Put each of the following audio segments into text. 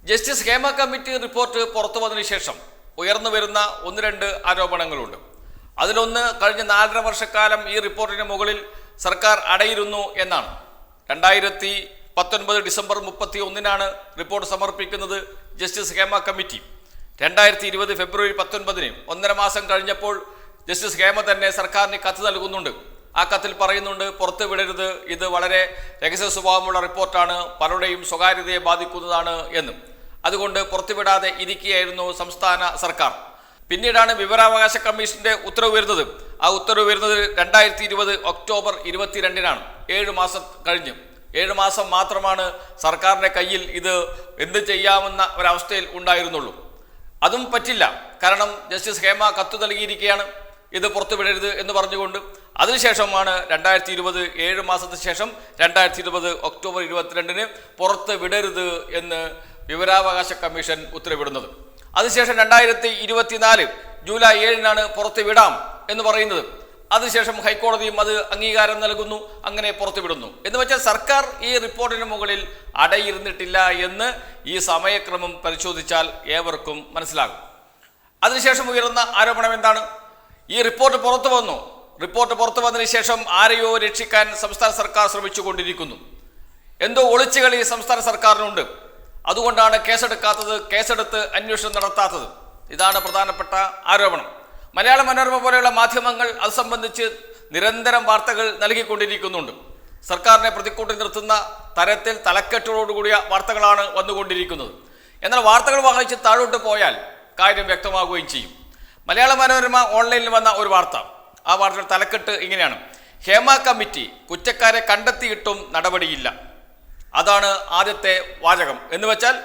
Justice Hema committee report പുറത്തു വന്നതിന് ശേഷം ഉയർന്നു വരുന്ന ഒന്ന് രണ്ട് ആരോപണങ്ങളുണ്ട്. അതിലൊന്ന്, കഴിഞ്ഞ 4.5 വർഷക്കാലം ഈ റിപ്പോർട്ടിന് മുകളിൽ സർക്കാർ അടയിരുന്നു എന്നാണ്. 2019 ഡിസംബർ 31 റിപ്പോർട്ട് സമർപ്പിക്കുന്നത് ജസ്റ്റിസ് ഹേമ കമ്മിറ്റി. 2020 ഫെബ്രുവരി 19 1.5 മാസം കഴിഞ്ഞപ്പോൾ ജസ്റ്റിസ് ഹേമ തന്നെ സർക്കാരിന് കത്ത് നൽകുന്നുണ്ട്. ആ കത്തിൽ പറയുന്നുണ്ട്, പുറത്തു വിടരുത്, ഇത് വളരെ രഹസ്യ സ്വഭാവമുള്ള റിപ്പോർട്ടാണ്, പലരുടെയും സ്വകാര്യതയെ ബാധിക്കുന്നതാണ് എന്നും. അതുകൊണ്ട് പുറത്തുവിടാതെ ഇരിക്കുകയായിരുന്നു സംസ്ഥാന സർക്കാർ. പിന്നീടാണ് വിവരാവകാശ കമ്മീഷന്റെ ഉത്തരവ് വരുന്നത്. ആ ഉത്തരവ് വരുന്നത് 2020 ഒക്ടോബർ 22 7 മാസം കഴിഞ്ഞ്. 7 മാസം മാത്രമാണ് സർക്കാരിന്റെ കയ്യിൽ ഇത് എന്ത് ചെയ്യാമെന്ന ഒരവസ്ഥയിൽ ഉണ്ടായിരുന്നുള്ളൂ. അതും പറ്റില്ല, കാരണം ജസ്റ്റിസ് ഹേമ കത്ത് നൽകിയിരിക്കുകയാണ്, ഇത് പുറത്തുവിടരുത് എന്ന് പറഞ്ഞുകൊണ്ട്. അതിനുശേഷമാണ് 2020 7 മാസത്തിന് ശേഷം 2020 ഒക്ടോബർ 22 പുറത്ത് വിടരുത് എന്ന് വിവരാവകാശ കമ്മീഷൻ ഉത്തരവിടുന്നത്. അതിനുശേഷം 2024 ജൂലൈ 7 പുറത്ത് വിടാം എന്ന് പറയുന്നത്. അതിനുശേഷം ഹൈക്കോടതിയും അത് അംഗീകാരം നൽകുന്നു, അങ്ങനെ പുറത്തുവിടുന്നു. എന്ന് വെച്ചാൽ സർക്കാർ ഈ റിപ്പോർട്ടിന് മുകളിൽ അടയിരുന്നിട്ടില്ല എന്ന് ഈ സമയക്രമം പരിശോധിച്ചാൽ ഏവർക്കും മനസ്സിലാകും. അതിനുശേഷം ഉയർന്ന ആരോപണം എന്താണ്? ഈ റിപ്പോർട്ട് പുറത്തു വന്നു. റിപ്പോർട്ട് പുറത്തു വന്നതിന് ശേഷം ആരെയോ രക്ഷിക്കാൻ സംസ്ഥാന സർക്കാർ ശ്രമിച്ചുകൊണ്ടിരിക്കുന്നു. എന്തോ ഒളിച്ചുകളി സംസ്ഥാന സർക്കാരിനുണ്ട്. അതുകൊണ്ടാണ് കേസെടുക്കാത്തത്, കേസെടുത്ത് അന്വേഷണം നടത്താത്തത്. ഇതാണ് പ്രധാനപ്പെട്ട ആരോപണം. മലയാള മനോരമ പോലെയുള്ള മാധ്യമങ്ങൾ അത് സംബന്ധിച്ച് നിരന്തരം വാർത്തകൾ നൽകിക്കൊണ്ടിരിക്കുന്നുണ്ട്. സർക്കാരിനെ പ്രതിക്കൂട്ടിൽ നിർത്തുന്ന തരത്തിൽ തലക്കെട്ടോടുകൂടിയ വാർത്തകളാണ് വന്നുകൊണ്ടിരിക്കുന്നത്. എന്നാൽ വാർത്തകൾ വായിച്ച് താഴോട്ട് പോയാൽ കാര്യം വ്യക്തമാകുകയും ചെയ്യും. മലയാള മനോരമ ഓൺലൈനിൽ വന്ന ഒരു വാർത്ത, ആ വാർത്തയുടെ തലക്കെട്ട് ഇങ്ങനെയാണ്: ഹേമ കമ്മിറ്റി കുറ്റക്കാരെ കണ്ടെത്തിയിട്ടും നടപടിയില്ല. അതാണ് ആദ്യത്തെ വാചകം. എന്ന് വെച്ചാൽ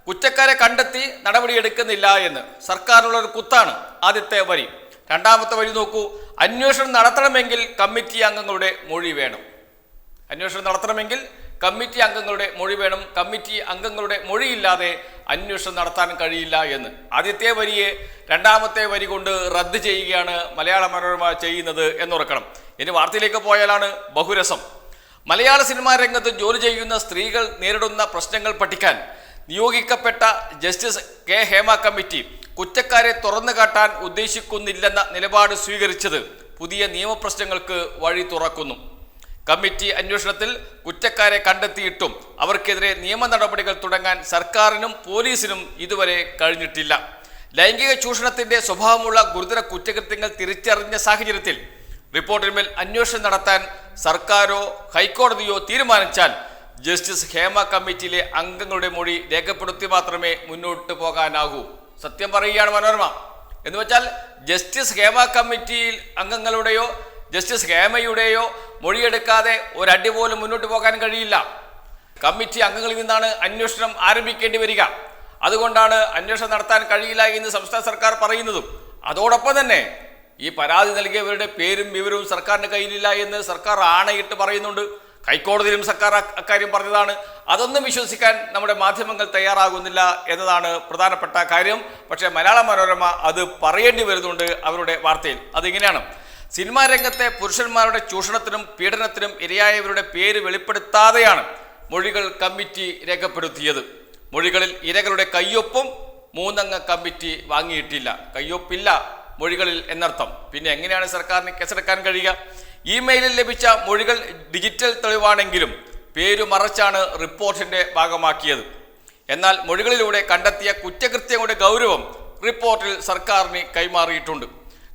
കുറ്റക്കാരെ കണ്ടെത്തി നടപടിയെടുക്കുന്നില്ല എന്ന് സർക്കാരിനുള്ള ഒരു കുത്താണ് ആദ്യത്തെ വരി. രണ്ടാമത്തെ വരി നോക്കൂ: അന്വേഷണം നടത്തണമെങ്കിൽ കമ്മിറ്റി അംഗങ്ങളുടെ മൊഴി വേണം. അന്വേഷണം നടത്തണമെങ്കിൽ കമ്മിറ്റി അംഗങ്ങളുടെ മൊഴി വേണം. കമ്മിറ്റി അംഗങ്ങളുടെ മൊഴിയില്ലാതെ അന്വേഷണം നടത്താൻ കഴിയില്ല എന്ന് ആദ്യത്തെ വരിയെ രണ്ടാമത്തെ വരി കൊണ്ട് റദ്ദ് ചെയ്യുകയാണ് മലയാള മനോരമ ചെയ്യുന്നത് എന്നോർക്കണം. ഇനി വാർത്തയിലേക്ക് പോയാലാണ് ബഹുരസം. മലയാള സിനിമാ രംഗത്ത് ജോലി ചെയ്യുന്ന സ്ത്രീകൾ നേരിടുന്ന പ്രശ്നങ്ങൾ പഠിക്കാൻ നിയോഗിക്കപ്പെട്ട ജസ്റ്റിസ് കെ ഹേമ കമ്മിറ്റി കുറ്റക്കാരെ തുറന്നു കാട്ടാൻ ഉദ്ദേശിക്കുന്നില്ലെന്ന നിലപാട് സ്വീകരിച്ചത് പുതിയ നിയമപ്രശ്നങ്ങൾക്ക് വഴി തുറക്കുന്നു. കമ്മിറ്റി അന്വേഷണത്തിൽ കുറ്റക്കാരെ കണ്ടെത്തിയിട്ടും അവർക്കെതിരെ നിയമ നടപടികൾ തുടങ്ങാൻ സർക്കാരിനും പോലീസിനും ഇതുവരെ കഴിഞ്ഞിട്ടില്ല. ലൈംഗിക ചൂഷണത്തിന്റെ സ്വഭാവമുള്ള ഗുരുതര കുറ്റകൃത്യങ്ങൾ തിരിച്ചറിഞ്ഞ സാഹചര്യത്തിൽ റിപ്പോർട്ടിന്മേൽ അന്വേഷണം നടത്താൻ സർക്കാരോ ഹൈക്കോടതിയോ തീരുമാനിച്ചാൽ ജസ്റ്റിസ് ഹേമ കമ്മിറ്റിയിലെ അംഗങ്ങളുടെ മൊഴി രേഖപ്പെടുത്തി മാത്രമേ മുന്നോട്ട് പോകാനാകൂ. സത്യം പറയുകയാണ് മനോരമ. എന്ന് വെച്ചാൽ ജസ്റ്റിസ് ഹേമ കമ്മിറ്റിയിൽ അംഗങ്ങളുടെയോ ജസ്റ്റിസ് ഹേമയുടെയോ മൊഴിയെടുക്കാതെ ഒരടി പോലും മുന്നോട്ട് പോകാൻ കഴിയില്ല. കമ്മിറ്റി അംഗങ്ങളിൽ നിന്നാണ് അന്വേഷണം ആരംഭിക്കേണ്ടി വരിക. അതുകൊണ്ടാണ് അന്വേഷണം നടത്താൻ കഴിയില്ല എന്ന് സംസ്ഥാന സർക്കാർ പറയുന്നതും. അതോടൊപ്പം തന്നെ ഈ പരാതി നൽകിയവരുടെ പേരും വിവരവും സർക്കാരിന് കയ്യിലില്ല എന്ന് സർക്കാർ ആണയിട്ട് പറയുന്നുണ്ട്. ഹൈക്കോടതിയിലും സർക്കാർ അക്കാര്യം പറഞ്ഞതാണ്. അതൊന്നും വിശ്വസിക്കാൻ നമ്മുടെ മാധ്യമങ്ങൾ തയ്യാറാകുന്നില്ല എന്നതാണ് പ്രധാനപ്പെട്ട കാര്യം. പക്ഷേ മലയാള മനോരമ അത് പറയേണ്ടി വരുന്നുണ്ട് അവരുടെ വാർത്തയിൽ. അതിങ്ങനെയാണ്: സിനിമാ രംഗത്തെ പുരുഷന്മാരുടെ ചൂഷണത്തിനും പീഡനത്തിനും ഇരയായവരുടെ പേര് വെളിപ്പെടുത്താതെയാണ് മൊഴികൾ കമ്മിറ്റി രേഖപ്പെടുത്തിയത്. മൊഴികളിൽ ഇരകളുടെ കയ്യൊപ്പും 3 അംഗ കമ്മിറ്റി വാങ്ങിയിട്ടില്ല. കയ്യൊപ്പില്ല മൊഴികളിൽ എന്നർത്ഥം. പിന്നെ എങ്ങനെയാണ് സർക്കാരിന് കേസെടുക്കാൻ കഴിയുക? ഇമെയിലിൽ ലഭിച്ച മൊഴികൾ ഡിജിറ്റൽ തെളിവാണെങ്കിലും പേരു മറച്ചാണ് റിപ്പോർട്ടിന്റെ ഭാഗമാക്കിയത്. എന്നാൽ മൊഴികളിലൂടെ കണ്ടെത്തിയ കുറ്റകൃത്യങ്ങളുടെ ഗൗരവം റിപ്പോർട്ടിൽ സർക്കാരിന് കൈമാറിയിട്ടുണ്ട്.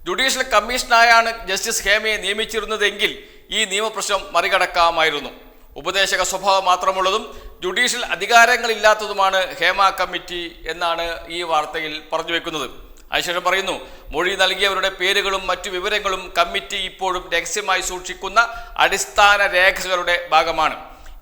ജുഡീഷ്യൽ കമ്മീഷനായാണ് ജസ്റ്റിസ് ഹേമയെ നിയമിച്ചിരുന്നതെങ്കിൽ ഈ നിയമപ്രശ്നം മറികടക്കാമായിരുന്നു. ഉപദേശക സ്വഭാവം മാത്രമുള്ളതും ജുഡീഷ്യൽ അധികാരങ്ങളില്ലാത്തതുമാണ് ഹേമ കമ്മിറ്റി എന്നാണ് ഈ വാർത്തയിൽ പറഞ്ഞു വെക്കുന്നത്. അതിനുശേഷം പറയുന്നു, മൊഴി നൽകിയവരുടെ പേരുകളും മറ്റു വിവരങ്ങളും കമ്മിറ്റി ഇപ്പോഴും രഹസ്യമായി സൂക്ഷിക്കുന്ന അടിസ്ഥാന രേഖകളുടെ ഭാഗമാണ്.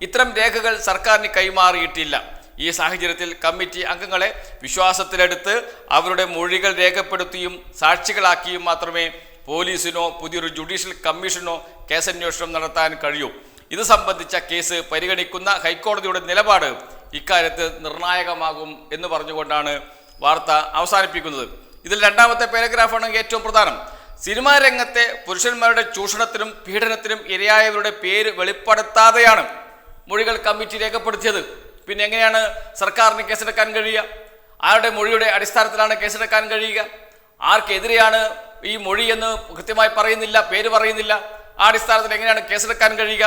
ഇത്തരം രേഖകൾ സർക്കാരിന് കൈമാറിയിട്ടില്ല. ഈ സാഹചര്യത്തിൽ കമ്മിറ്റി അംഗങ്ങളെ വിശ്വാസത്തിലെടുത്ത് അവരുടെ മൊഴികൾ രേഖപ്പെടുത്തിയും സാക്ഷികളാക്കിയും മാത്രമേ പോലീസിനോ പുതിയൊരു ജുഡീഷ്യൽ കമ്മീഷനോ കേസന്വേഷണം നടത്താൻ കഴിയൂ. ഇത് സംബന്ധിച്ച കേസ് പരിഗണിക്കുന്ന ഹൈക്കോടതിയുടെ നിലപാട് ഇക്കാര്യത്തിൽ നിർണായകമാകും എന്ന് പറഞ്ഞുകൊണ്ടാണ് വാർത്ത അവസാനിപ്പിക്കുന്നത്. ഇതിൽ രണ്ടാമത്തെ പാരഗ്രാഫാണ് ഏറ്റവും പ്രധാനം. സിനിമാ രംഗത്തെ പുരുഷന്മാരുടെ ചൂഷണത്തിനും പീഡനത്തിനും ഇരയായവരുടെ പേര് വെളിപ്പെടുത്താതെയാണ് മൊഴികൾ കമ്മിറ്റി രേഖപ്പെടുത്തിയത്. പിന്നെ എങ്ങനെയാണ് സർക്കാരിന് കേസെടുക്കാൻ കഴിയുക? ആരുടെ മൊഴിയുടെ അടിസ്ഥാനത്തിലാണ് കേസെടുക്കാൻ കഴിയുക? ആർക്കെതിരെയാണ് ഈ മൊഴി എന്ന് കൃത്യമായി പറയുന്നില്ല, പേര് പറയുന്നില്ല. ആ അടിസ്ഥാനത്തിൽ എങ്ങനെയാണ് കേസെടുക്കാൻ കഴിയുക?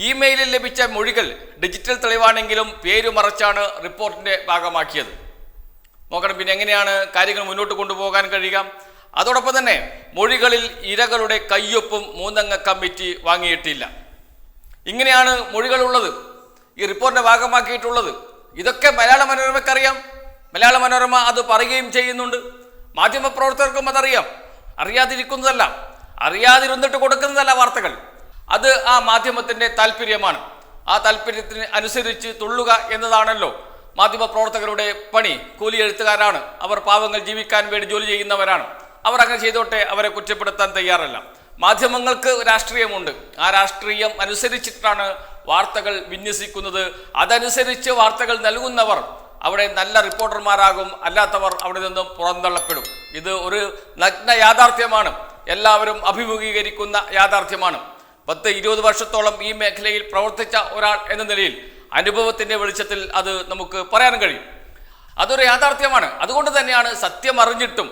ഇമെയിലിൽ ലഭിച്ച മൊഴികൾ ഡിജിറ്റൽ തെളിവാണെങ്കിലും പേര് മറച്ചാണ് റിപ്പോർട്ടിന്റെ ഭാഗമാക്കിയത്. നോക്കണം, പിന്നെ എങ്ങനെയാണ് കാര്യങ്ങൾ മുന്നോട്ട് കൊണ്ടുപോകാൻ കഴിയുക? അതോടൊപ്പം തന്നെ മൊഴികളിൽ ഇരകളുടെ കയ്യൊപ്പും 3 അംഗ കമ്മിറ്റി വാങ്ങിയിട്ടില്ല. ഇങ്ങനെയാണ് മൊഴികളുള്ളത്, ഈ റിപ്പോർട്ടിന്റെ ഭാഗമാക്കിയിട്ടുള്ളത്. ഇതൊക്കെ മലയാള മനോരമയ്ക്കറിയാം. മലയാള മനോരമ അത് പറയുകയും ചെയ്യുന്നുണ്ട്. മാധ്യമപ്രവർത്തകർക്കും അതറിയാം. അറിയാതിരിക്കുന്നതല്ല, അറിയാതിരുന്നിട്ട് കൊടുക്കുന്നതല്ല വാർത്തകൾ. അത് ആ മാധ്യമത്തിന്റെ താല്പര്യമാണ്. ആ താല്പര്യത്തിന് അനുസരിച്ച് തുള്ളുക എന്നതാണല്ലോ മാധ്യമപ്രവർത്തകരുടെ പണി. കൂലി എഴുത്തുകാരാണ് അവർ, പാവങ്ങൾ ജീവിക്കാൻ വേണ്ടി ജോലി ചെയ്യുന്നവരാണ്. അവർ അങ്ങനെ ചെയ്തോട്ടെ, അവരെ കുറ്റപ്പെടുത്താൻ തയ്യാറല്ല. മാധ്യമങ്ങൾക്ക് രാഷ്ട്രീയമുണ്ട്. ആ രാഷ്ട്രീയം അനുസരിച്ചിട്ടാണ് വാർത്തകൾ വിന്യസിക്കുന്നത്. അതനുസരിച്ച് വാർത്തകൾ നൽകുന്നവർ അവിടെ നല്ല റിപ്പോർട്ടർമാരാകും, അല്ലാത്തവർ അവിടെ നിന്നും പുറന്തള്ളപ്പെടും. ഇത് ഒരു നഗ്ന യാഥാർത്ഥ്യമാണ്, എല്ലാവരും അഭിമുഖീകരിക്കുന്ന യാഥാർത്ഥ്യമാണ്. 10-20 വർഷത്തോളം ഈ മേഖലയിൽ പ്രവർത്തിച്ച ഒരാൾ എന്ന നിലയിൽ അനുഭവത്തിന്റെ വെളിച്ചത്തിൽ അത് നമുക്ക് പറയാൻ കഴിയും. അതൊരു യാഥാർത്ഥ്യമാണ്. അതുകൊണ്ട് തന്നെയാണ് സത്യം അറിഞ്ഞിട്ടും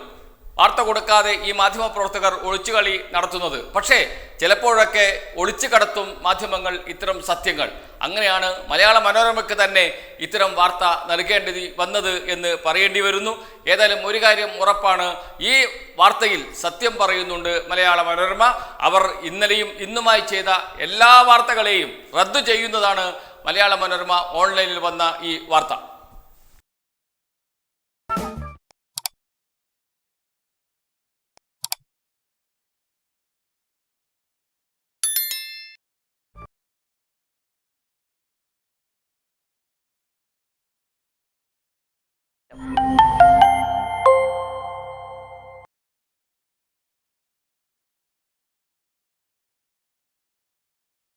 വാർത്ത കൊടുക്കാതെ ഈ മാധ്യമപ്രവർത്തകർ ഒളിച്ചുകളി നടത്തുന്നത്. പക്ഷേ ചിലപ്പോഴൊക്കെ ഒളിച്ചു കടത്തും മാധ്യമങ്ങൾ ഇത്തരം സത്യങ്ങൾ. അങ്ങനെയാണ് മലയാള മനോരമയ്ക്ക് തന്നെ ഇത്തരം വാർത്ത നൽകേണ്ടി വന്നത് എന്ന് പറയേണ്ടി വരുന്നു. ഏതായാലും ഒരു കാര്യം ഉറപ്പാണ്, ഈ വാർത്തയിൽ സത്യം പറയുന്നുണ്ട് മലയാള മനോരമ. അവർ ഇന്നലെയും ഇന്നുമായി ചെയ്ത എല്ലാ വാർത്തകളെയും റദ്ദു ചെയ്യുന്നതാണ് മലയാള മനോരമ ഓൺലൈനിൽ വന്ന ഈ വാർത്ത.